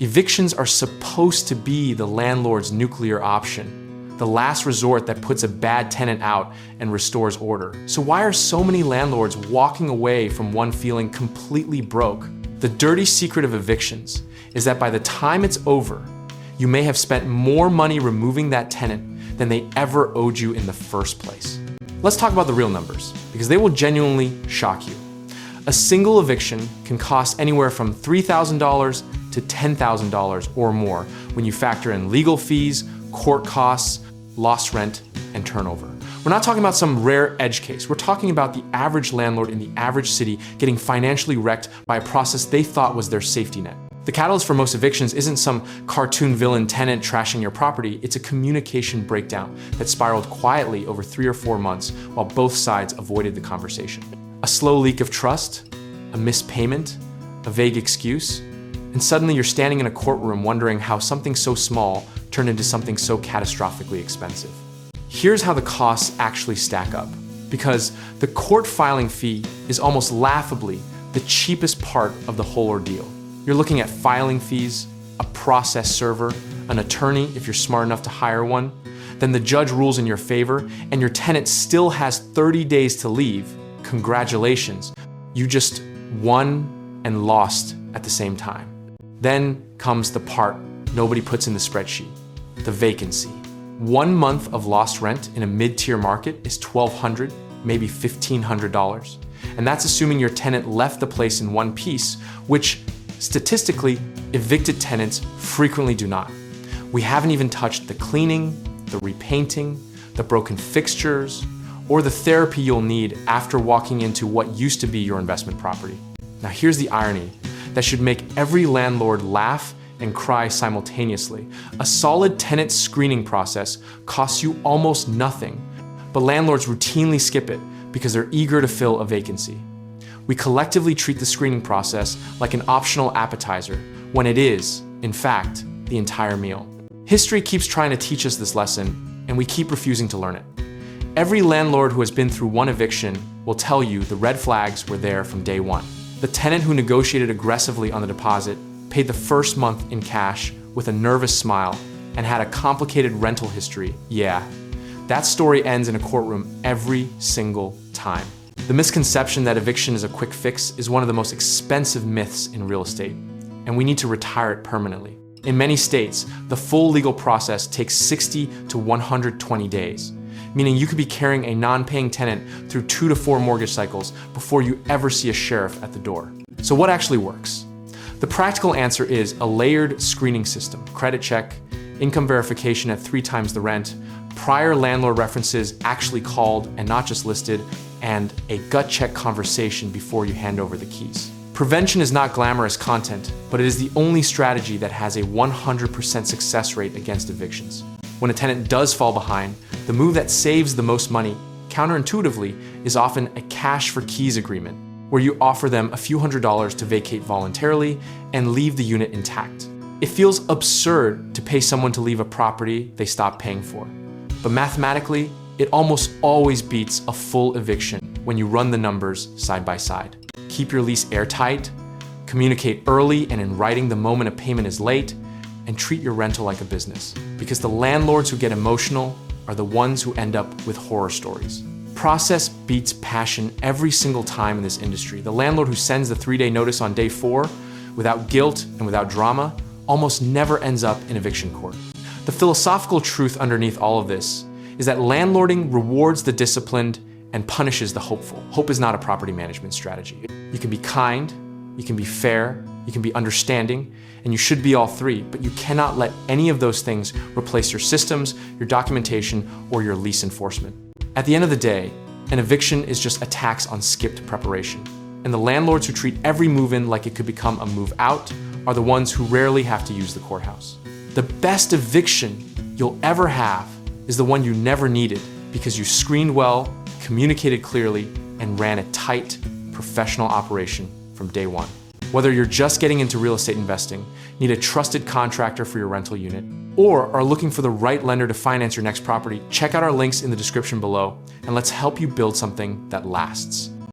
Evictions are supposed to be the landlord's nuclear option, the last resort that puts a bad tenant out and restores order. So why are so many landlords walking away from one feeling completely broke? The dirty secret of evictions is that by the time it's over, you may have spent more money removing that tenant than they ever owed you in the first place. Let's talk about the real numbers, because they will genuinely shock you. A single eviction can cost anywhere from $3,000 to $10,000 or more when you factor in legal fees, court costs, lost rent, and turnover. We're not talking about some rare edge case. We're talking about the average landlord in the average city getting financially wrecked by a process they thought was their safety net. The catalyst for most evictions isn't some cartoon villain tenant trashing your property. It's a communication breakdown that spiraled quietly over 3 or 4 months while both sides avoided the conversation. A slow leak of trust, a missed payment, a vague excuse, and suddenly you're standing in a courtroom wondering how something so small turned into something so catastrophically expensive. Here's how the costs actually stack up, because the court filing fee is almost laughably the cheapest part of the whole ordeal. You're looking at filing fees, a process server, an attorney if you're smart enough to hire one, then the judge rules in your favor, and your tenant still has 30 days to leave. Congratulations, you just won and lost at the same time. Then comes the part nobody puts in the spreadsheet, the vacancy. 1 month of lost rent in a mid-tier market is $1,200, maybe $1,500. And that's assuming your tenant left the place in one piece, which statistically, evicted tenants frequently do not. We haven't even touched the cleaning, the repainting, the broken fixtures, or the therapy you'll need after walking into what used to be your investment property. Now here's the irony that should make every landlord laugh and cry simultaneously. A solid tenant screening process costs you almost nothing, but landlords routinely skip it because they're eager to fill a vacancy. We collectively treat the screening process like an optional appetizer when it is, in fact, the entire meal. History keeps trying to teach us this lesson, and we keep refusing to learn it. Every landlord who has been through one eviction will tell you the red flags were there from day one. The tenant who negotiated aggressively on the deposit, paid the first month in cash with a nervous smile, and had a complicated rental history, yeah. That story ends in a courtroom every single time. The misconception that eviction is a quick fix is one of the most expensive myths in real estate, and we need to retire it permanently. In many states, the full legal process takes 60 to 120 days, meaning you could be carrying a non-paying tenant through 2 to 4 mortgage cycles before you ever see a sheriff at the door. So what actually works? The practical answer is a layered screening system, credit check, income verification at 3 times the rent, prior landlord references actually called and not just listed, and a gut check conversation before you hand over the keys. Prevention is not glamorous content, but it is the only strategy that has a 100% success rate against evictions. When a tenant does fall behind, the move that saves the most money, counterintuitively, is often a cash for keys agreement, where you offer them a few $100s to vacate voluntarily and leave the unit intact. It feels absurd to pay someone to leave a property they stopped paying for, but mathematically, it almost always beats a full eviction when you run the numbers side by side. Keep your lease airtight, communicate early and in writing the moment a payment is late, and treat your rental like a business. Because the landlords who get emotional are the ones who end up with horror stories. Process beats passion every single time in this industry. The landlord who sends the 3-day notice on day 4 without guilt and without drama almost never ends up in eviction court. The philosophical truth underneath all of this is that landlording rewards the disciplined and punishes the hopeful. Hope is not a property management strategy. You can be kind, you can be fair, you can be understanding, and you should be all 3, but you cannot let any of those things replace your systems, your documentation, or your lease enforcement. At the end of the day, an eviction is just a tax on skipped preparation. And the landlords who treat every move-in like it could become a move-out are the ones who rarely have to use the courthouse. The best eviction you'll ever have is the one you never needed because you screened well, communicated clearly, and ran a tight, professional operation from day one. Whether you're just getting into real estate investing, need a trusted contractor for your rental unit, or are looking for the right lender to finance your next property, check out our links in the description below, and let's help you build something that lasts.